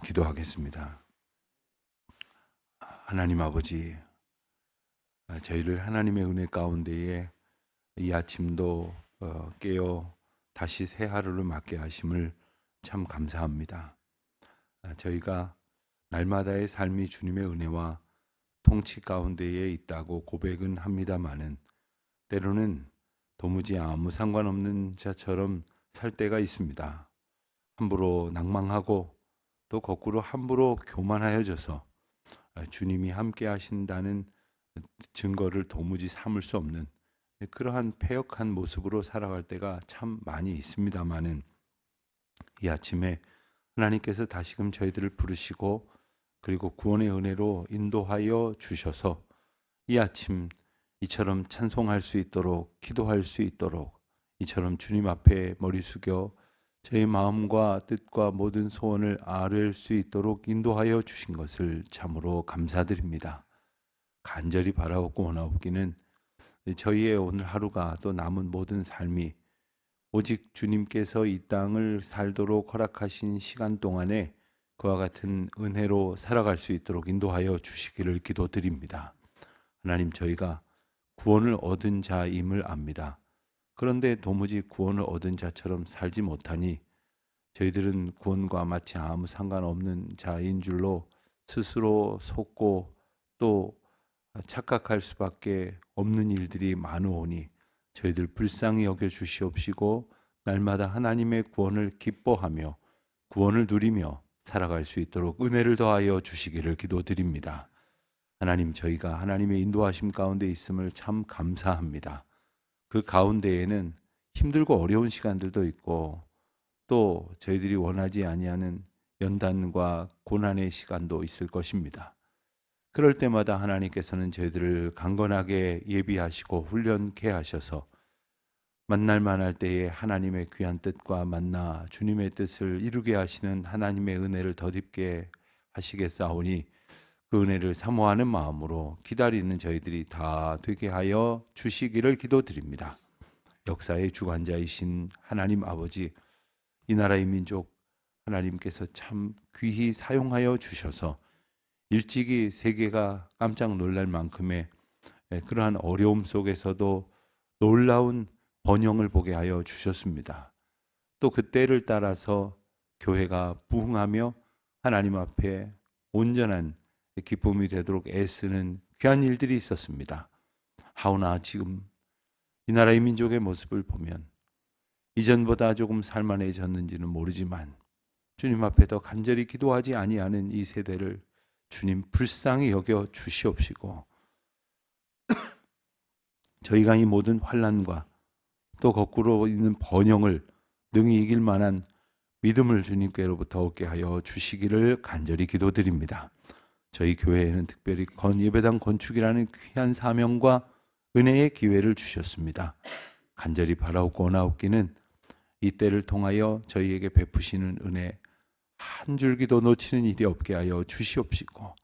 기도하겠습니다. 하나님 아버지, 저희를 하나님의 은혜 가운데에 이 아침도 깨어 다시 새 하루를 맞게 하심을 참 감사합니다. 저희가 날마다의 삶이 주님의 은혜와 통치 가운데에 있다고 고백은 합니다마는 때로는 도무지 아무 상관없는 자처럼 살 때가 있습니다. 함부로 낭망하고 또 거꾸로 함부로 교만하여져서 주님이 함께 하신다는 증거를 도무지 삼을 수 없는 그러한 패역한 모습으로 살아갈 때가 참 많이 있습니다마는 이 아침에 하나님께서 다시금 저희들을 부르시고 그리고 구원의 은혜로 인도하여 주셔서 이 아침 이처럼 찬송할 수 있도록 기도할 수 있도록 이처럼 주님 앞에 머리 숙여 저희 마음과 뜻과 모든 소원을 아뢰 수 있도록 인도하여 주신 것을 참으로 감사드립니다. 간절히 바라옵고 원하옵기는 저희의 오늘 하루가 또 남은 모든 삶이 오직 주님께서 이 땅을 살도록 허락하신 시간 동안에 그와 같은 은혜로 살아갈 수 있도록 인도하여 주시기를 기도드립니다. 하나님, 저희가 구원을 얻은 자임을 압니다. 그런데 도무지 구원을 얻은 자처럼 살지 못하니 저희들은 구원과 마치 아무 상관없는 자인 줄로 스스로 속고 또 착각할 수밖에 없는 일들이 많으오니 저희들 불쌍히 여겨 주시옵시고 날마다 하나님의 구원을 기뻐하며 구원을 누리며 살아갈 수 있도록 은혜를 더하여 주시기를 기도드립니다. 하나님, 저희가 하나님의 인도하심 가운데 있음을 참 감사합니다. 그 가운데에는 힘들고 어려운 시간들도 있고 또 저희들이 원하지 아니하는 연단과 고난의 시간도 있을 것입니다. 그럴 때마다 하나님께서는 저희들을 강건하게 예비하시고 훈련케 하셔서 만날 만할 때에 하나님의 귀한 뜻과 만나 주님의 뜻을 이루게 하시는 하나님의 은혜를 덧입게 하시겠사오니 그 은혜를 사모하는 마음으로 기다리는 저희들이 다 되게 하여 주시기를 기도드립니다. 역사의 주관자이신 하나님 아버지, 이 나라의 민족 하나님께서 참 귀히 사용하여 주셔서 일찍이 세계가 깜짝 놀랄 만큼의 그러한 어려움 속에서도 놀라운 번영을 보게 하여 주셨습니다. 또 그 때를 따라서 교회가 부흥하며 하나님 앞에 온전한 기쁨이 되도록 애쓰는 귀한 일들이 있었습니다. 하오나 지금 이 나라의 민족의 모습을 보면 이전보다 조금 살만해졌는지는 모르지만 주님 앞에 더 간절히 기도하지 아니하는 이 세대를 주님 불쌍히 여겨 주시옵시고 저희가 이 모든 환난과 또 거꾸로 있는 번영을 능히 이길 만한 믿음을 주님께로부터 얻게 하여 주시기를 간절히 기도드립니다. 저희 교회에는 특별히 예배당 건축이라는 귀한 사명과 은혜의 기회를 주셨습니다. 간절히 바라옵고 원하옵기는 이 때를 통하여 저희에게 베푸시는 은혜 한 줄기도 놓치는 일이 없게 하여 주시옵시고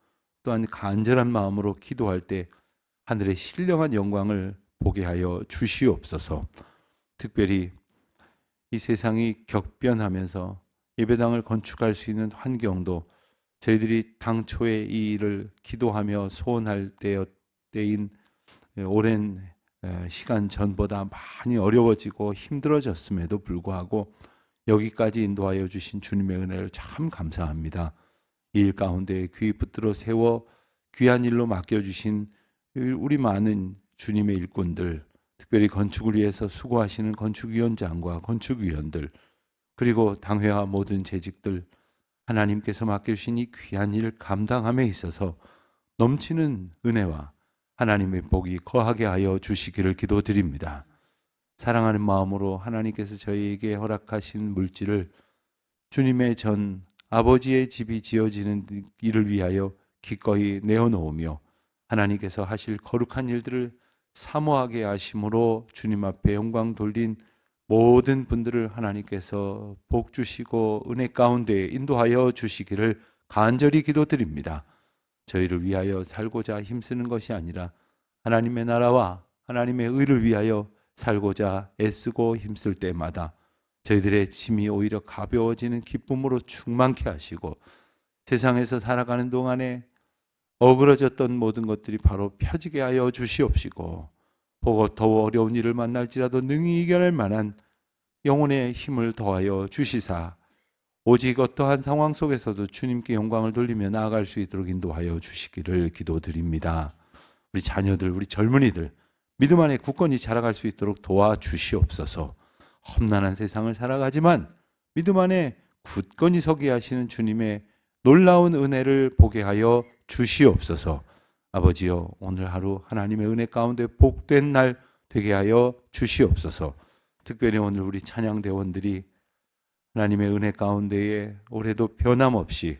또한 간절한 마음으로 기도할 때 하늘의 신령한 영광을 보게 하여 주시옵소서. 특별히 이 세상이 격변하면서 예배당을 건축할 수 있는 환경도 저희들이 당초에 이 일을 기도하며 소원할 때인 오랜 시간 전보다 많이 어려워지고 힘들어졌음에도 불구하고 여기까지 인도하여 주신 주님의 은혜를 참 감사합니다. 이 일 가운데 귀 붙들어 세워 귀한 일로 맡겨주신 우리 많은 주님의 일꾼들, 특별히 건축을 위해서 수고하시는 건축위원장과 건축위원들, 그리고 당회와 모든 재직들, 하나님께서 맡겨주신 이 귀한 일 감당함에 있어서 넘치는 은혜와 하나님의 복이 거하게 하여 주시기를 기도드립니다. 사랑하는 마음으로 하나님께서 저희에게 허락하신 물질을 주님의 전 아버지의 집이 지어지는 일을 위하여 기꺼이 내어놓으며 하나님께서 하실 거룩한 일들을 사모하게 하심으로 주님 앞에 영광 돌린 모든 분들을 하나님께서 복 주시고 은혜 가운데 인도하여 주시기를 간절히 기도드립니다. 저희를 위하여 살고자 힘쓰는 것이 아니라 하나님의 나라와 하나님의 의를 위하여 살고자 애쓰고 힘쓸 때마다 저희들의 짐이 오히려 가벼워지는 기쁨으로 충만케 하시고 세상에서 살아가는 동안에 어그러졌던 모든 것들이 바로 펴지게 하여 주시옵시고, 혹 더 어려운 일을 만날지라도 능히 이겨낼 만한 영혼의 힘을 더하여 주시사 오직 어떠한 상황 속에서도 주님께 영광을 돌리며 나아갈 수 있도록 인도하여 주시기를 기도드립니다. 우리 자녀들, 우리 젊은이들 믿음 안에 굳건히 자라갈 수 있도록 도와주시옵소서. 험난한 세상을 살아가지만 믿음 안에 굳건히 서게 하시는 주님의 놀라운 은혜를 보게 하여 주시옵소서. 아버지여, 오늘 하루 하나님의 은혜 가운데 복된 날 되게 하여 주시옵소서. 특별히 오늘 우리 찬양대원들이 하나님의 은혜 가운데에 올해도 변함없이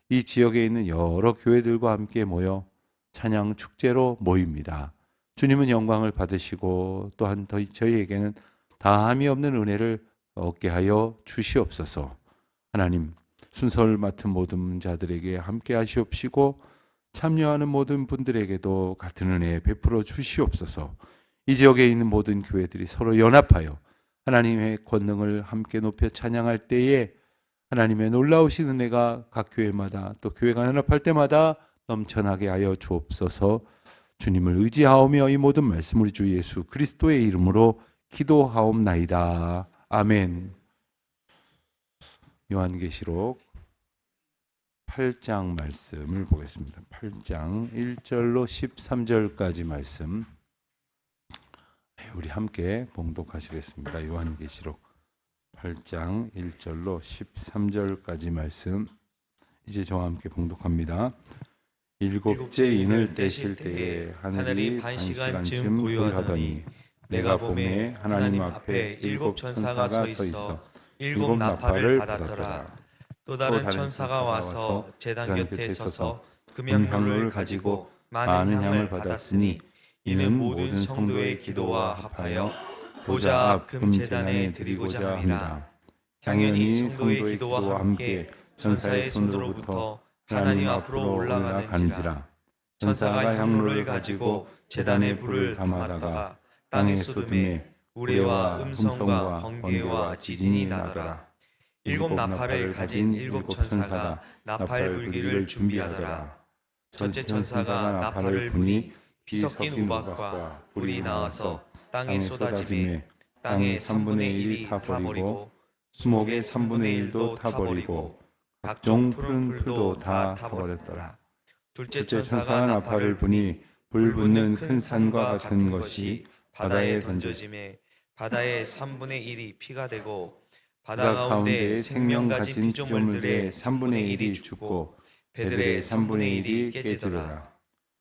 이 지역에 있는 여러 교회들과 함께 모여 찬양 축제로 모입니다. 주님은 영광을 받으시고 또한 저희에게는 다함이 없는 은혜를 얻게 하여 주시옵소서. 하나님, 순서를 맡은 모든 자들에게 함께 하시옵시고 참여하는 모든 분들에게도 같은 은혜 베풀어 주시옵소서. 이 지역에 있는 모든 교회들이 서로 연합하여 하나님의 권능을 함께 높여 찬양할 때에 하나님의 놀라우신 은혜가 각 교회마다 또 교회가 연합할 때마다 넘쳐나게 하여 주옵소서. 주님을 의지하오며 이 모든 말씀 우리 주 예수 그리스도의 이름으로 기도하옵나이다. 아멘. 요한계시록 8장 말씀을 보겠습니다. 8장 1절로 13절까지 말씀 우리 함께 봉독하시겠습니다. 요한계시록 8장 1절로 13절까지 말씀 이제 저와 함께 봉독합니다. 일곱째 인을 떼실 때에 하늘이 반시간쯤 고요하더니 내가 보매 하나님 앞에 일곱 천사가 서 있어 일곱 나팔을 받았더라. 또 다른 천사가 와서 제단 곁에 서서 금향로를 가지고 많은 향을 받았으니 이는 모든 성도의 기도와 합하여 보좌 앞 금제단에 드리고자 합니다. 향연이 성도의 기도와 함께 천사의 손으로부터 하나님 앞으로 올라가는지라. 천사가 향로를 가지고 제단에 불을 담아다가 땅에 쏟음에 우레와 음성과 번개와 지진이 나더라. 일곱 나팔을 가진 일곱 천사가 나팔 불기를 준비하더라. 첫째 천사가 나팔을 부니 비 섞인 우박과 불이 나와서 땅에 쏟아지매 땅의 3분의 1이 타버리고 수목의 3분의 1도 타버리고 각종 푸른 풀도 다 타버렸더라. 둘째 천사가 나팔을 부니 불 붙는 큰 산과 같은 것이 바다에 던져지매 바다의 3분의 1이 피가 되고 바다 가운데 생명 가진 피조물들의 3분의 1이 죽고 배들의 3분의 1이 깨지더라.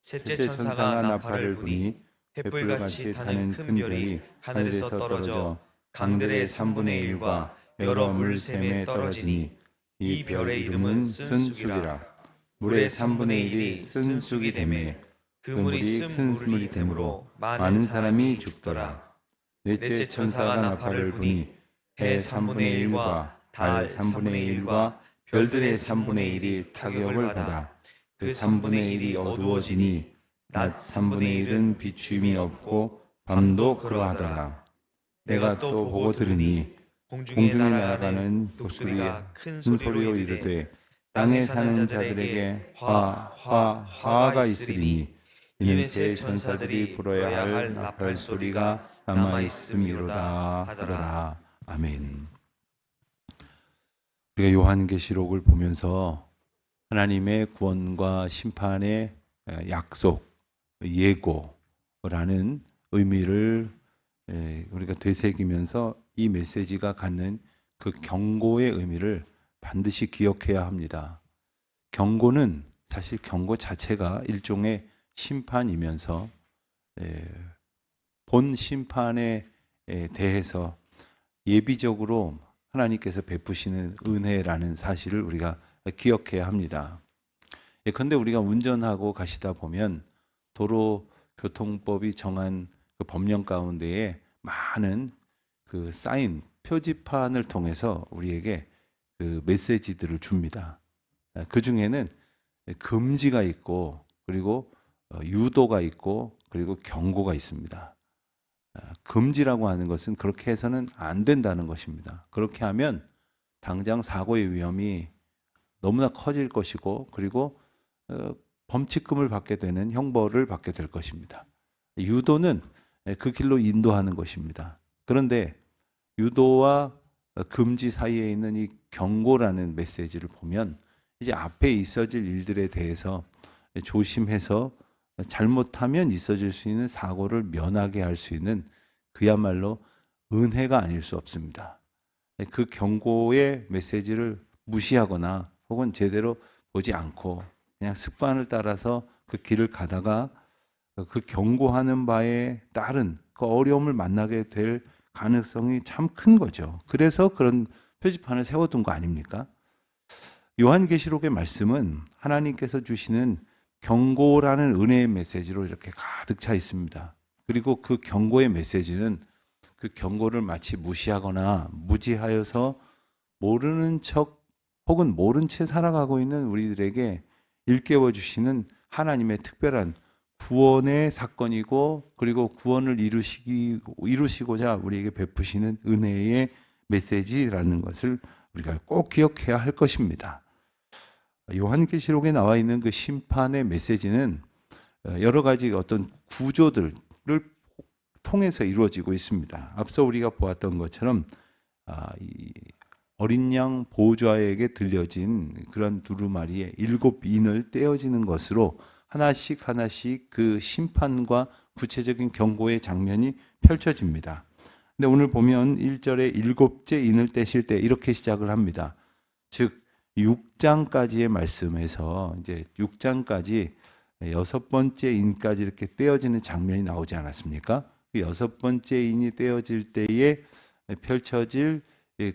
셋째 천사가 나팔을 부니 횃불같이 타는 큰 별이 하늘에서 떨어져 강들의 3분의 1과 여러 물샘에 떨어지니 이 별의 이름은 쓴쑥이라. 물의 3분의 1이 쓴쑥이 되매 그 물이 쓴 물이 되므로 많은 사람이 죽더라. 넷째 천사가 나팔을 부니 해 3분의 1과 달 3분의 1과 별들의 3분의 1이 타격을 받아 그 3분의 1이 어두워지니 낮 3분의 1은 비춤이 없고 밤도 그러하더라. 내가 또 보고 들으니 공중에 날아가는 독수리가 큰 소리로 이르되 땅에 사는 자들에게 화가 있으리니 이는 새 천사들이 불어야 할 나팔 소리가 남아있음이로다 하더라. 아멘. 우리가 요한계시록을 보면서 하나님의 구원과 심판의 약속, 예고라는 의미를 우리가 되새기면서 이 메시지가 갖는 그 경고의 의미를 반드시 기억해야 합니다. 경고는 사실 경고 자체가 일종의 심판이면서 본 심판에 대해서 예비적으로 하나님께서 베푸시는 은혜라는 사실을 우리가 기억해야 합니다. 그런데 우리가 운전하고 가시다 보면 도로교통법이 정한 그 법령 가운데에 많은 그 사인, 표지판을 통해서 우리에게 그 메시지들을 줍니다. 그 중에는 금지가 있고 그리고 유도가 있고 그리고 경고가 있습니다. 금지라고 하는 것은 그렇게 해서는 안 된다는 것입니다. 그렇게 하면 당장 사고의 위험이 너무나 커질 것이고 그리고 범칙금을 받게 되는 형벌을 받게 될 것입니다. 유도는 그 길로 인도하는 것입니다. 그런데 유도와 금지 사이에 있는 이 경고라는 메시지를 보면 이제 앞에 있어질 일들에 대해서 조심해서 잘못하면 있어질 수 있는 사고를 면하게 할 수 있는 그야말로 은혜가 아닐 수 없습니다. 그 경고의 메시지를 무시하거나 혹은 제대로 보지 않고 그냥 습관을 따라서 그 길을 가다가 그 경고하는 바에 따른 그 어려움을 만나게 될 가능성이 참 큰 거죠. 그래서 그런 표지판을 세워둔 거 아닙니까? 요한계시록의 말씀은 하나님께서 주시는 경고라는 은혜의 메시지로 이렇게 가득 차 있습니다. 그리고 그 경고의 메시지는 그 경고를 마치 무시하거나 무지하여서 모르는 척 혹은 모른 채 살아가고 있는 우리들에게 일깨워 주시는 하나님의 특별한 구원의 사건이고 그리고 구원을 이루시고자 우리에게 베푸시는 은혜의 메시지라는 것을 우리가 꼭 기억해야 할 것입니다. 요한계시록에 나와 있는 그 심판의 메시지는 여러 가지 어떤 구조들을 통해서 이루어지고 있습니다. 앞서 우리가 보았던 것처럼 이 어린 양 보호자에게 들려진 그런 두루마리의 7인을 떼어지는 것으로 하나씩 그 심판과 구체적인 경고의 장면이 펼쳐집니다. 근데 오늘 보면 1절에 7째 인을 떼실 때 이렇게 시작을 합니다. 즉 6장까지의 말씀에서 이제 6장까지 6번째 인까지 이렇게 떼어지는 장면이 나오지 않았습니까? 그 6번째 인이 떼어질 때에 펼쳐질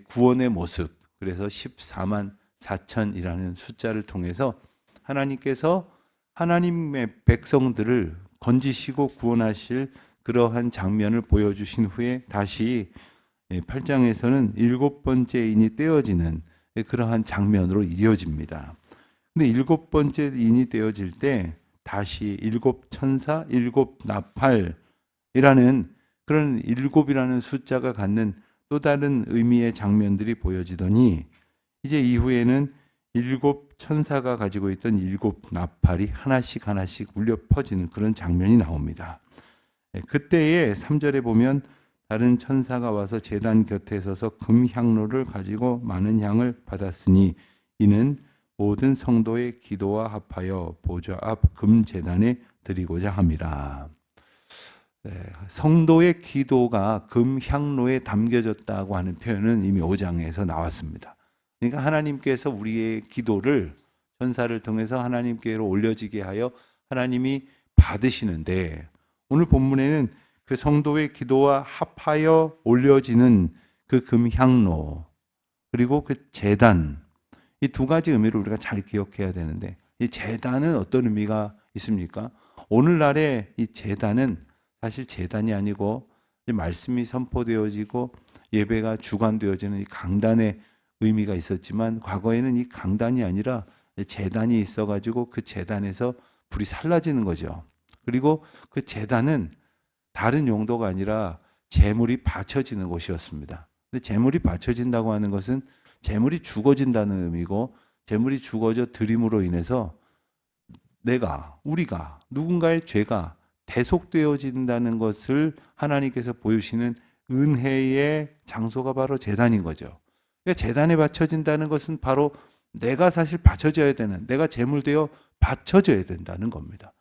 구원의 모습, 그래서 14만 4천이라는 숫자를 통해서 하나님께서 하나님의 백성들을 건지시고 구원하실 그러한 장면을 보여주신 후에 다시 8장에서는 7번째 인이 떼어지는 그러한 장면으로 이어집니다. 근데 7번째 인이 떼어질 때 다시 7천사, 7나팔이라는 그런 7이라는 숫자가 갖는 또 다른 의미의 장면들이 보여지더니 이제 이후에는 7천사가 가지고 있던 7나팔이 하나씩 울려 퍼지는 그런 장면이 나옵니다. 그때에 3절에 보면 다른 천사가 와서 제단 곁에 서서 금향로를 가지고 많은 향을 받았으니 이는 모든 성도의 기도와 합하여 보좌 앞 금제단에 드리고자 함이라. 성도의 기도가 금향로에 담겨졌다고 하는 표현은 이미 5장에서 나왔습니다. 그러니까 하나님께서 우리의 기도를 천사를 통해서 하나님께로 올려지게 하여 하나님이 받으시는데 오늘 본문에는 그 성도의 기도와 합하여 올려지는 그 금향로 그리고 그 제단 이 두 가지 의미를 우리가 잘 기억해야 되는데 이 제단은 어떤 의미가 있습니까? 오늘날의 이 제단은 사실 제단이 아니고 말씀이 선포되어지고 예배가 주관되어지는 이 강단의 의미가 있었지만 과거에는 이 강단이 아니라 제단이 있어가지고 그 제단에서 불이 살라지는 거죠. 그리고 그 제단은 다른 용도가 아니라 제물이 바쳐지는 곳이었습니다. 근데 제물이 바쳐진다고 하는 것은 제물이 죽어진다는 의미고 제물이 죽어져 드림으로 인해서 우리가 누군가의 죄가 대속되어진다는 것을 하나님께서 보여주시는 은혜의 장소가 바로 제단인 거죠. 그러니까 제단에 바쳐진다는 것은 바로 내가 사실 바쳐져야 되는, 내가 제물되어 바쳐져야 된다는 겁니다.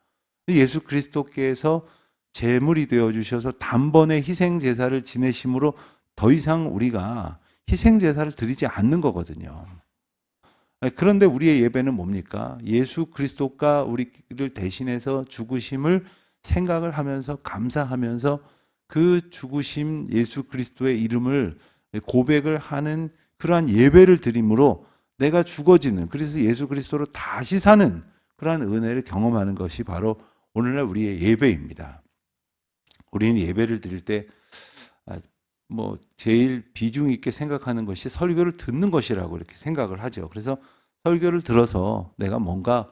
예수 그리스도께서 제물이 되어 주셔서 단번에 희생 제사를 지내심으로 더 이상 우리가 희생 제사를 드리지 않는 거거든요. 그런데 우리의 예배는 뭡니까? 예수 그리스도가 우리를 대신해서 죽으심을 생각을 하면서 감사하면서 그 죽으심 예수 그리스도의 이름을 고백을 하는 그러한 예배를 드림으로 내가 죽어지는, 그래서 예수 그리스도로 다시 사는 그러한 은혜를 경험하는 것이 바로 오늘날 우리의 예배입니다. 우리는 예배를 드릴 때 제일 비중 있게 생각하는 것이 설교를 듣는 것이라고 이렇게 생각을 하죠. 그래서 설교를 들어서 내가 뭔가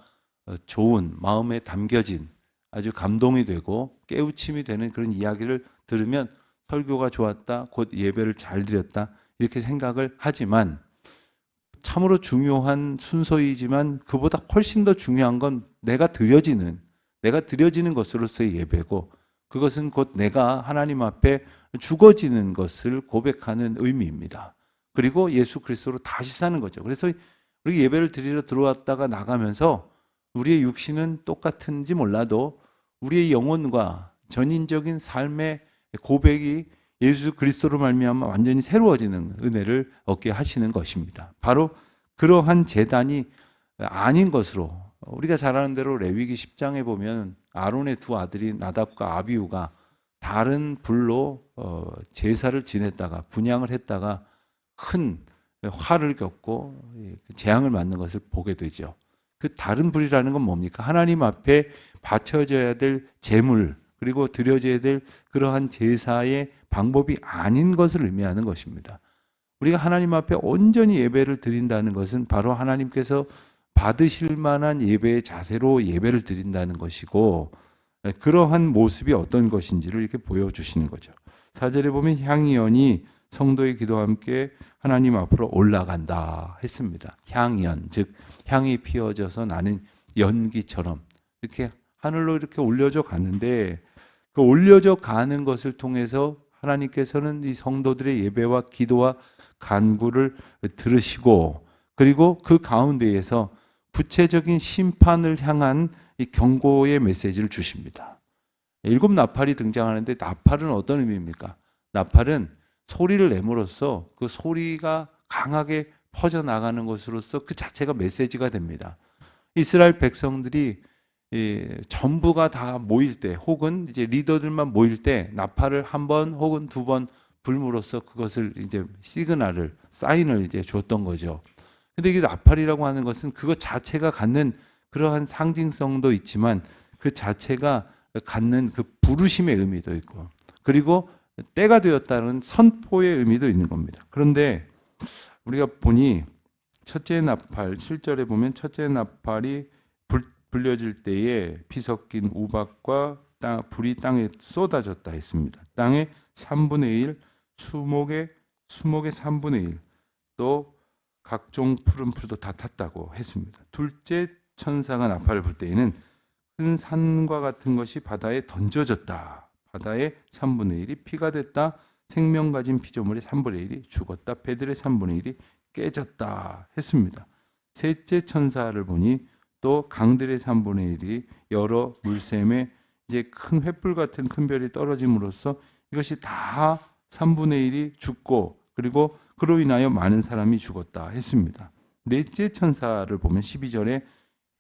좋은 마음에 담겨진 아주 감동이 되고 깨우침이 되는 그런 이야기를 들으면 설교가 좋았다, 곧 예배를 잘 드렸다 이렇게 생각을 하지만 참으로 중요한 순서이지만 그보다 훨씬 더 중요한 건 내가 드려지는 것으로서의 예배고, 그것은 곧 내가 하나님 앞에 죽어지는 것을 고백하는 의미입니다. 그리고 예수 그리스도로 다시 사는 거죠. 그래서 우리 예배를 드리러 들어왔다가 나가면서 우리의 육신은 똑같은지 몰라도 우리의 영혼과 전인적인 삶의 고백이 예수 그리스도로 말미암아 완전히 새로워지는 은혜를 얻게 하시는 것입니다. 바로 그러한 제단이 아닌 것으로, 우리가 잘 아는 대로 레위기 10장에 보면 아론의 두 아들인 나답과 아비후가 다른 불로 제사를 지냈다가 분향을 했다가 큰 화를 겪고 재앙을 맞는 것을 보게 되죠. 그 다른 불이라는 건 뭡니까? 하나님 앞에 바쳐져야 될 제물, 그리고 드려져야 될 그러한 제사의 방법이 아닌 것을 의미하는 것입니다. 우리가 하나님 앞에 온전히 예배를 드린다는 것은 바로 하나님께서 받으실 만한 예배의 자세로 예배를 드린다는 것이고, 그러한 모습이 어떤 것인지를 이렇게 보여주시는 거죠. 4절에 보면 향이연이 성도의 기도와 함께 하나님 앞으로 올라간다 했습니다. 향연, 즉 향이 피어져서 나는 연기처럼 이렇게 하늘로 이렇게 올려져 가는데, 그 올려져 가는 것을 통해서 하나님께서는 이 성도들의 예배와 기도와 간구를 들으시고, 그리고 그 가운데에서 구체적인 심판을 향한 이 경고의 메시지를 주십니다. 7 나팔이 등장하는데, 나팔은 어떤 의미입니까? 나팔은 소리를 내므로써 그 소리가 강하게 퍼져나가는 것으로서 그 자체가 메시지가 됩니다. 이스라엘 백성들이 전부가 다 모일 때, 혹은 이제 리더들만 모일 때 나팔을 한 번 혹은 2번 불므로써 그것을 이제 사인을 이제 줬던 거죠. 근데 이게 나팔이라고 하는 것은 그것 자체가 갖는 그러한 상징성도 있지만 그 자체가 갖는 그 부르심의 의미도 있고, 그리고 때가 되었다는 선포의 의미도 있는 겁니다. 그런데 우리가 보니 첫째 나팔 7절에 보면 첫째 나팔이 불려질 때에 피 섞인 우박과 불이 땅에 쏟아졌다 했습니다. 땅의 3분의 1, 수목의 3분의 1, 또 각종 푸른 풀도 다 탔다고 했습니다. 둘째 천사가 나팔을 불 때에는 큰 산과 같은 것이 바다에 던져졌다. 바다의 3분의 1이 피가 됐다. 생명 가진 피조물의 3분의 1이 죽었다. 배들의 3분의 1이 깨졌다 했습니다. 셋째 천사를 보니 또 강들의 3분의 1이 여러 물샘에 이제 큰 횃불 같은 큰 별이 떨어짐으로써 이것이 다 3분의 1이 죽고, 그리고 그로 인하여 많은 사람이 죽었다 했습니다. 넷째 천사를 보면 12절에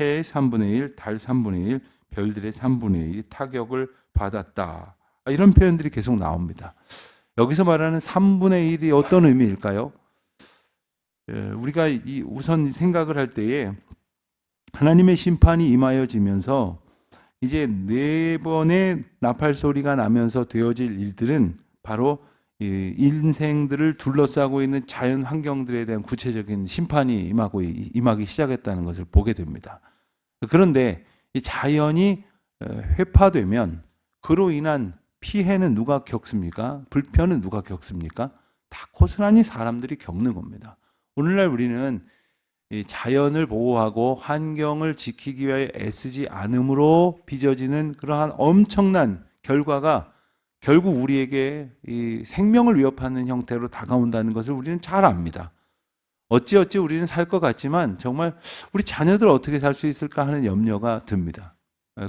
해의 3분의 1, 달 3분의 1, 별들의 3분의 1이 타격을 받았다. 이런 표현들이 계속 나옵니다. 여기서 말하는 3분의 1이 어떤 의미일까요? 우리가 우선 생각을 할 때에 하나님의 심판이 임하여지면서 이제 4번의 나팔 소리가 나면서 되어질 일들은 바로 인생들을 둘러싸고 있는 자연 환경들에 대한 구체적인 심판이 임하기 시작했다는 것을 보게 됩니다. 그런데 이 자연이 회파되면 그로 인한 피해는 누가 겪습니까? 불편은 누가 겪습니까? 다 고스란히 사람들이 겪는 겁니다. 오늘날 우리는 이 자연을 보호하고 환경을 지키기 위해 애쓰지 않음으로 빚어지는 그러한 엄청난 결과가 결국 우리에게 이 생명을 위협하는 형태로 다가온다는 것을 우리는 잘 압니다. 어찌어찌 우리는 살 것 같지만 정말 우리 자녀들 어떻게 살 수 있을까 하는 염려가 듭니다.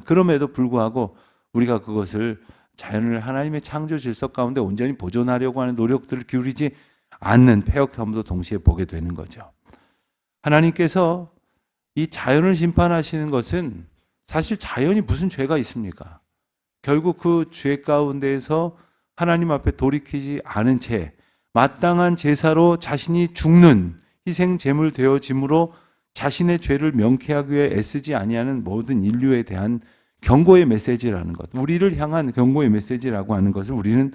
그럼에도 불구하고 우리가 그것을 자연을 하나님의 창조 질서 가운데 온전히 보존하려고 하는 노력들을 기울이지 않는 패역함도 동시에 보게 되는 거죠. 하나님께서 이 자연을 심판하시는 것은 사실 자연이 무슨 죄가 있습니까? 결국 그 죄 가운데에서 하나님 앞에 돌이키지 않은 채 마땅한 제사로 자신이 죽는 희생 제물 되어짐으로 자신의 죄를 명쾌하기 위해 애쓰지 아니하는 모든 인류에 대한 경고의 메시지라는 것, 우리를 향한 경고의 메시지라고 하는 것을 우리는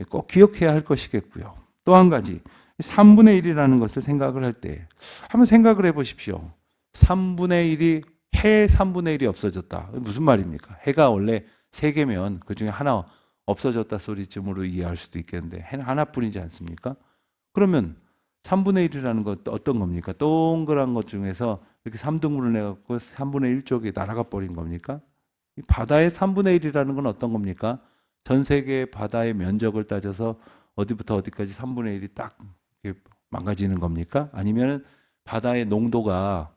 꼭 기억해야 할 것이겠고요. 또 한 가지, 3분의 1이라는 것을 생각을 할 때 한번 생각을 해보십시오. 3분의 1이 해 3분의 1이 없어졌다. 무슨 말입니까? 해가 원래 3개면 그 중에 하나 없어졌다 소리쯤으로 이해할 수도 있겠는데 해는 하나뿐이지 않습니까? 그러면 3분의 1이라는 것 어떤 겁니까? 동그란 것 중에서 이렇게 3등분을 내갖고 3분의 1 쪽에 날아가 버린 겁니까? 이 바다의 3분의 1이라는 건 어떤 겁니까? 전 세계 바다의 면적을 따져서 어디부터 어디까지 3분의 1이 딱 이렇게 망가지는 겁니까? 아니면 바다의 농도가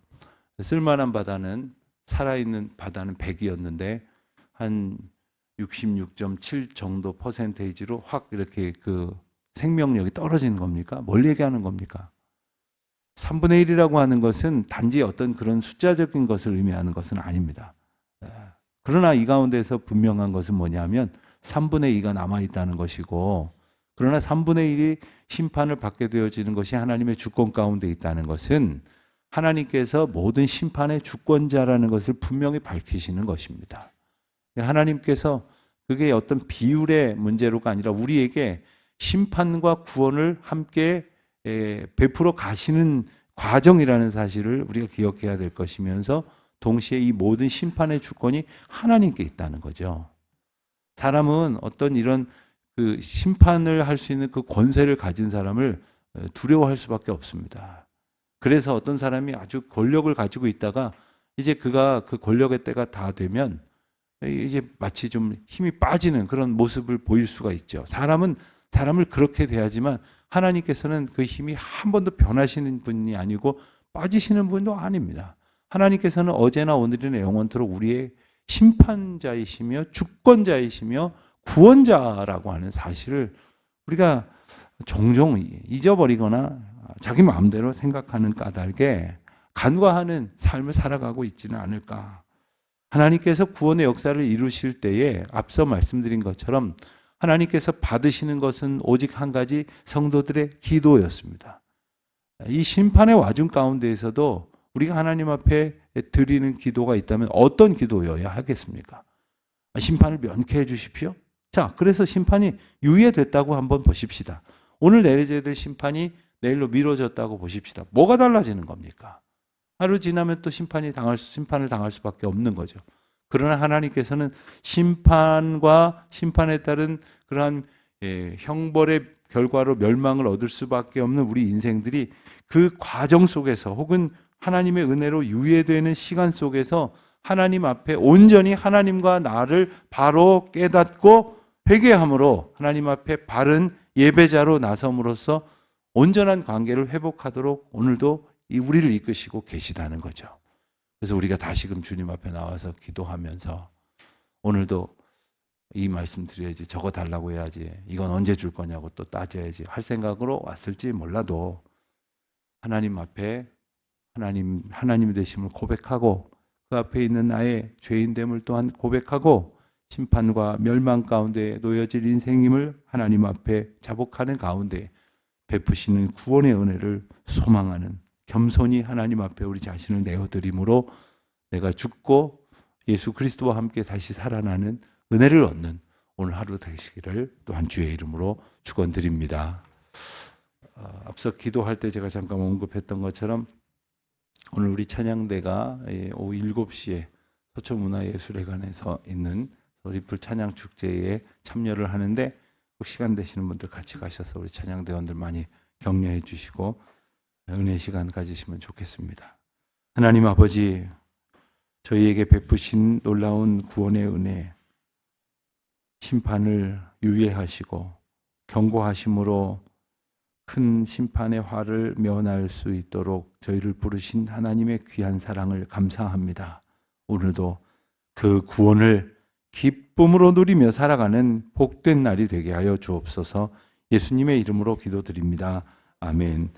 쓸만한 바다는 살아있는 바다는 100이었는데 한 66.7 정도 퍼센테이지로 확 이렇게 그 생명력이 떨어지는 겁니까? 뭘 얘기하는 겁니까? 3분의 1이라고 하는 것은 단지 어떤 그런 숫자적인 것을 의미하는 것은 아닙니다. 그러나 이 가운데서 분명한 것은 뭐냐면 3분의 2가 남아있다는 것이고, 그러나 3분의 1이 심판을 받게 되어지는 것이 하나님의 주권 가운데 있다는 것은 하나님께서 모든 심판의 주권자라는 것을 분명히 밝히시는 것입니다. 하나님께서 그게 어떤 비율의 문제로가 아니라 우리에게 심판과 구원을 함께 베풀어 가시는 과정이라는 사실을 우리가 기억해야 될 것이면서 동시에 이 모든 심판의 주권이 하나님께 있다는 거죠. 사람은 어떤 이런 그 심판을 할 수 있는 그 권세를 가진 사람을 두려워할 수밖에 없습니다. 그래서 어떤 사람이 아주 권력을 가지고 있다가 이제 그가 그 권력의 때가 다 되면 이제 마치 좀 힘이 빠지는 그런 모습을 보일 수가 있죠. 사람은 사람을 그렇게 대하지만 하나님께서는 그 힘이 한 번도 변하시는 분이 아니고 빠지시는 분도 아닙니다. 하나님께서는 어제나 오늘이나 영원토록 우리의 심판자이시며 주권자이시며 구원자라고 하는 사실을 우리가 종종 잊어버리거나 자기 마음대로 생각하는 까닭에 간과하는 삶을 살아가고 있지는 않을까. 하나님께서 구원의 역사를 이루실 때에 앞서 말씀드린 것처럼 하나님께서 받으시는 것은 오직 한 가지, 성도들의 기도였습니다. 이 심판의 와중 가운데에서도 우리가 하나님 앞에 드리는 기도가 있다면 어떤 기도여야 하겠습니까? 심판을 면케해 주십시오. 자, 그래서 심판이 유예됐다고 한번 보십시다. 오늘 내려져야 될 심판이 내일로 미뤄졌다고 보십시다. 뭐가 달라지는 겁니까? 하루 지나면 또 심판을 당할 수밖에 없는 거죠. 그러나 하나님께서는 심판과 심판에 따른 그러한 형벌의 결과로 멸망을 얻을 수밖에 없는 우리 인생들이 그 과정 속에서 혹은 하나님의 은혜로 유예되는 시간 속에서 하나님 앞에 온전히 하나님과 나를 바로 깨닫고 회개함으로 하나님 앞에 바른 예배자로 나섬으로써 온전한 관계를 회복하도록 오늘도 우리를 이끄시고 계시다는 거죠. 그래서 우리가 다시금 주님 앞에 나와서 기도하면서 오늘도 이 말씀 드려야지, 저거 달라고 해야지, 이건 언제 줄 거냐고 또 따져야지 할 생각으로 왔을지 몰라도 하나님 앞에 하나님 되심을 고백하고 그 앞에 있는 나의 죄인됨을 또한 고백하고 심판과 멸망 가운데 놓여질 인생임을 하나님 앞에 자복하는 가운데 베푸시는 구원의 은혜를 소망하는 겸손히 하나님 앞에 우리 자신을 내어드림으로 내가 죽고 예수 그리스도와 함께 다시 살아나는 은혜를 얻는 오늘 하루 되시기를 또한 주의 이름으로 축원드립니다. 앞서 기도할 때 제가 잠깐 언급했던 것처럼 오늘 우리 찬양대가 오후 7시에 서초문화예술회관에서 있는 서리풀 찬양축제에 참여를 하는데 시간 되시는 분들 같이 가셔서 우리 찬양대원들 많이 격려해 주시고 은혜 시간 가지시면 좋겠습니다. 하나님 아버지, 저희에게 베푸신 놀라운 구원의 은혜, 심판을 유예하시고 경고하심으로 큰 심판의 화를 면할 수 있도록 저희를 부르신 하나님의 귀한 사랑을 감사합니다. 오늘도 그 구원을 기쁨으로 누리며 살아가는 복된 날이 되게 하여 주옵소서. 예수님의 이름으로 기도드립니다. 아멘.